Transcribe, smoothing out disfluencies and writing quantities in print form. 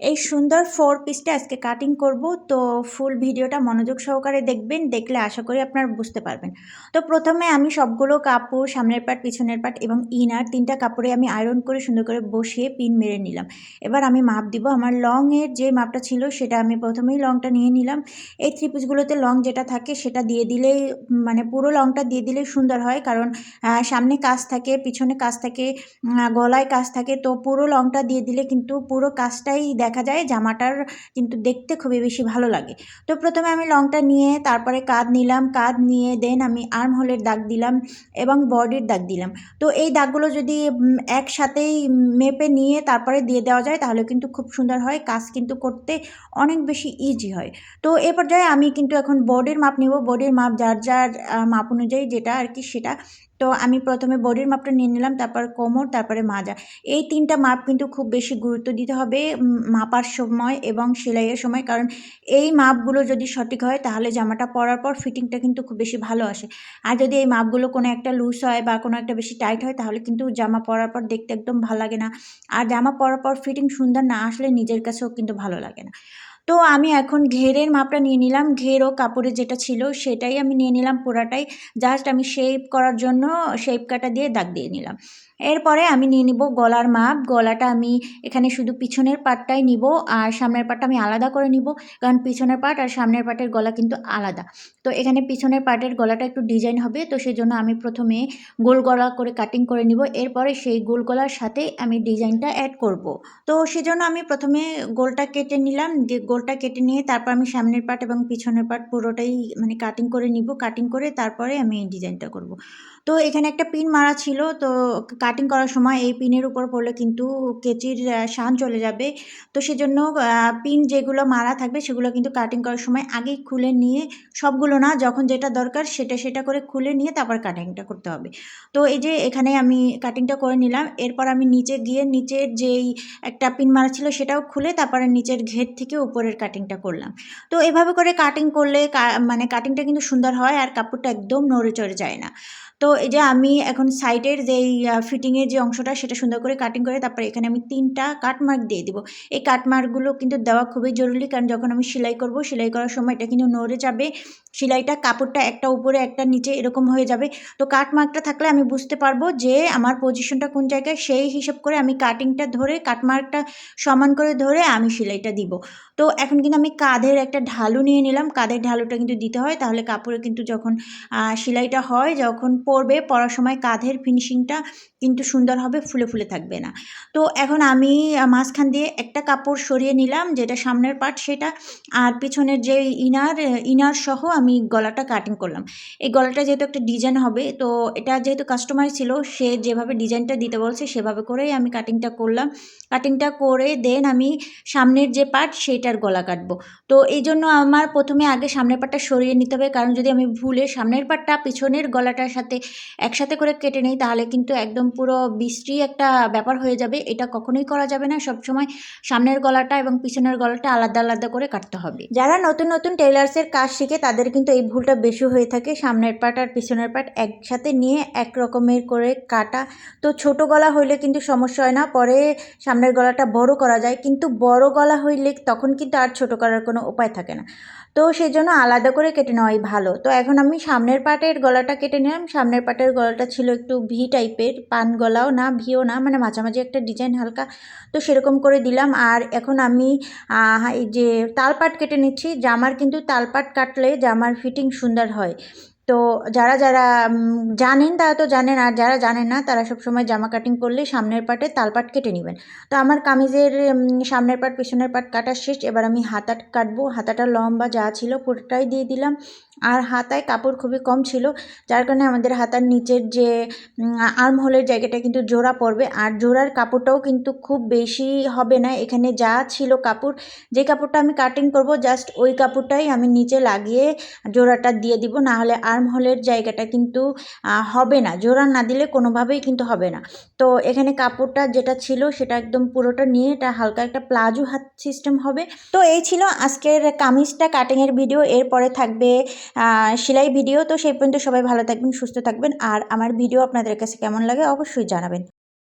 এই সুন্দর 4 পিসটা আজকে কাটিং করব। তো ফুল ভিডিওটা মনোযোগ সহকারে দেখবেন, দেখলে আশা করি আপনারা বুঝতে পারবেন। তো প্রথমে আমি সবগুলো কাপড় সামনের পাট, পিছনের পাট এবং ইনার 3টা কাপড়ে আমি আয়রন করে সুন্দর করে বসিয়ে পিন মেরে নিলাম। এবার আমি মাপ দিব। আমার লংয়ের যে মাপটা ছিল সেটা আমি প্রথমেই লংটা নিয়ে নিলাম। এই 3 পিসগুলোতে লং যেটা থাকে সেটা দিয়ে দিলেই মানে পুরো লংটা দিয়ে দিলেই সুন্দর হয়, কারণ সামনে কাজ থাকে, পিছনে কাজ থাকে, গলায় কাজ থাকে। তো পুরো লংটা দিয়ে দিলে কিন্তু পুরো কাজটাই দেখা যায়, জামাটার কিন্তু দেখতে খুবই বেশি ভালো লাগে। তো প্রথমে আমি লংটা নিয়ে তারপরে কাঁধ নিলাম, কাঁধ নিয়ে দেন আমি আর্ম হোলের দাগ দিলাম এবং বডির দাগ দিলাম। তো এই দাগগুলো যদি একসাথেই মেপে নিয়ে তারপরে দিয়ে দেওয়া যায় তাহলে কিন্তু খুব সুন্দর হয়, কাজ কিন্তু করতে অনেক বেশি ইজি হয়। তো এ পর্যায়ে আমি কিন্তু এখন বডির মাপ নেব। বডির মাপ যার যার মাপ অনুযায়ী যেটা আর কি সেটা। তো আমি প্রথমে বডির মাপটা নিয়ে নিলাম, তারপর কোমর, তারপরে মাজা। এই 3টা মাপ কিন্তু খুব বেশি গুরুত্ব দিতে হবে মাপার সময় এবং সেলাইয়ের সময়, কারণ এই মাপগুলো যদি সঠিক হয় তাহলে জামাটা পরার পর ফিটিংটা কিন্তু খুব বেশি ভালো আসে। আর যদি এই মাপগুলো কোনো একটা লুজ হয় বা কোনো একটা বেশি টাইট হয় তাহলে কিন্তু জামা পরার পর দেখতে একদম ভালো লাগে না। আর জামা পরার পর ফিটিং সুন্দর না আসলে নিজের কাছেও কিন্তু ভালো লাগে না। তো আমি এখন ঘেরের মাপটা নিয়ে নিলাম। ঘের ও কাপড়ে যেটা ছিল সেটাই আমি নিয়ে নিলাম পুরাটাই। জাস্ট আমি শেপ করার জন্য শেপ কাটা দিয়ে দাগ দিয়ে নিলাম। এরপরে আমি নিয়ে নিব গলার মাপ। গলাটা আমি এখানে শুধু পিছনের পাটটাই নিব, আর সামনের পাটটা আমি আলাদা করে নিব, কারণ পিছনের পাট আর সামনের পাটের গলা কিন্তু আলাদা। তো এখানে পিছনের পাটের গলাটা একটু ডিজাইন হবে, তো সেজন্য আমি প্রথমে গোল গলা করে কাটিং করে নিব। এরপরে সেই গোল গলার সাথে আমি ডিজাইনটা অ্যাড করব। তো সেজন্য আমি প্রথমে গোলটা কেটে নিলাম। গোলটা কেটে নিয়ে তারপর আমি সামনের পাট এবং পিছনের পাট পুরোটাই মানে কাটিং করে নিব। কাটিং করে তারপরে আমি ডিজাইনটা করব। তো এখানে একটা পিন মারা ছিল, তো কাটিং করার সময় এই পিনের উপর পড়লে কিন্তু কেচির শান চলে যাবে। তো সেজন্য পিন যেগুলো মারা থাকবে সেগুলো কিন্তু কাটিং করার সময় আগেই খুলে নিয়ে, সবগুলো না, যখন যেটা দরকার সেটা করে খুলে নিয়ে তারপর কাটিংটা করতে হবে। তো এই যে এখানে আমি কাটিংটা করে নিলাম। এরপর আমি নিচে গিয়ে নিচের যেই একটা পিন মারা ছিল সেটাও খুলে তারপরে নিচের ঘের থেকে উপরের কাটিংটা করলাম। তো এভাবে করে কাটিং করলে মানে কাটিংটা কিন্তু সুন্দর হয় আর কাপড়টা একদম নড়ে চড়ে যায় না। তো এই যে আমি এখন সাইডের যেই ফিটিংয়ের যে অংশটা সেটা সুন্দর করে কাটিং করে তারপরে এখানে আমি 3টা কাটমার্ক দিয়ে দিব। এই কাটমার্কগুলো কিন্তু দেওয়া খুবই জরুরি, কারণ যখন আমি সেলাই করব, সেলাই করার সময় এটা কিন্তু নড়ে যাবে। সেলাইটা কাপড়টা একটা উপরে একটা নিচে এরকম হয়ে যাবে। তো কাটমার্কটা থাকলে আমি বুঝতে পারবো যে আমার পজিশনটা কোন জায়গায়, সেই হিসাব করে আমি কাটিংটা ধরে কাটমার্কটা সমান করে ধরে আমি সেলাইটা দিব। তো এখন কিন্তু আমি কাঁধের একটা ঢালু নিয়ে নিলাম। কাঁধের ঢালুটা কিন্তু দিতে হয়, তাহলে কাপড়ে কিন্তু যখন সেলাইটা হয়, যখন পরবে, পরার সময় কাঁধের ফিনিশিংটা কিন্তু সুন্দর হবে, ফুলে ফুলে থাকবে না। তো এখন আমি মাঝখান দিয়ে একটা কাপড় সরিয়ে নিলাম, যেটা সামনের পার্ট সেটা, আর পিছনের যে ইনার সহ আমি গলাটা কাটিং করলাম। এই গলাটা যেহেতু একটা ডিজাইন হবে, তো এটা যেহেতু কাস্টমার ছিল, সে যেভাবে ডিজাইনটা দিতে বলছে সেভাবে করেই আমি কাটিংটা করলাম। কাটিংটা করে দেন আমি সামনের যে পার্ট সেইটার গলা কাটবো। তো এই জন্য আমার প্রথমে আগে সামনের পার্টটা সরিয়ে নিতে হবে, কারণ যদি আমি ভুলে সামনের পার্টটা পিছনের গলাটার সাথে একসাথে করে কেটে নেই তাহলে কিন্তু একদম পুরো বিশ্রী একটা ব্যাপার হয়ে যাবে। এটা কখনোই করা যাবে না। সবসময় সামনের গলাটা এবং পিছনের গলাটা আলাদা আলাদা করে কাটতে হবে। যারা নতুন নতুন টেইলার্সের কাজ শিখে তাদের কিন্তু এই ভুলটা বেশি হয়ে থাকে, সামনের পার্ট আর পিছনের পার্ট একসাথে নিয়ে এক রকমের করে কাটা। তো ছোট গলা হইলে কিন্তু সমস্যা হয় না, পরে সামনের গলাটা বড় করা যায়, কিন্তু বড় গলা হইলে তখন কিন্তু আর ছোট করার কোনো উপায় থাকে না। তো সেই জন্য আলাদা করে কেটে নেওয়াই ভালো। তো এখন আমি সামনের পাটের গলাটা কেটে নিলাম। সামনের পাটের গলাটা ছিল একটু ভি টাইপের, পান গলাও না ভিও না, মানে মাঝামাঝি একটা ডিজাইন হালকা। তো সেরকম করে দিলাম। আর এখন আমি এই যে তালপাট কেটে নিচ্ছি। জামার কিন্তু তালপাট কাটলে জামার ফিটিং সুন্দর হয়। তো যারা যারা জানেন তারা তো জানেন, আর যারা জানেন না তারা সবসময় জামা কাটিং করলে সামনের পাটে তালপাট কেটে নেবেন। তো আমার কামিজের সামনের পাট পিছনের পাট কাটা শেষ। এবার আমি হাতা কাটবো। হাতাটা লম্বা যা ছিল পুরোটাই দিয়ে দিলাম। আর হাতায় কাপড় খুবই কম ছিল, যার কারণে আমাদের হাতার নিচের যে আর্ম হোলের জায়গাটা কিন্তু জোড়া পড়বে, আর জোড়ার কাপড়টাও কিন্তু খুব বেশি হবে না। এখানে যা ছিল কাপড়, যে কাপড়টা আমি কাটিং করব জাস্ট ওই কাপড়টাই আমি নিচে লাগিয়ে জোড়াটা দিয়ে দিব, না হলে আর্ম হোলের জায়গাটা কিন্তু হবে না। জোড়া না দিলে কোনোভাবেই কিন্তু হবে না। তো এখানে কাপড়টা যেটা ছিল সেটা একদম পুরোটা নিয়ে এটা হালকা একটা প্লাজো হাত সিস্টেম হবে। তো এই ছিল আজকের কামিজটা কাটিংয়ের ভিডিও। এরপরে থাকবে সেলাই ভিডিও। তো সেই পর্যন্ত সবাই ভালো থাকবেন, সুস্থ থাকবেন, আর আমার ভিডিও আপনাদের কাছে কেমন লাগে অবশ্যই জানাবেন।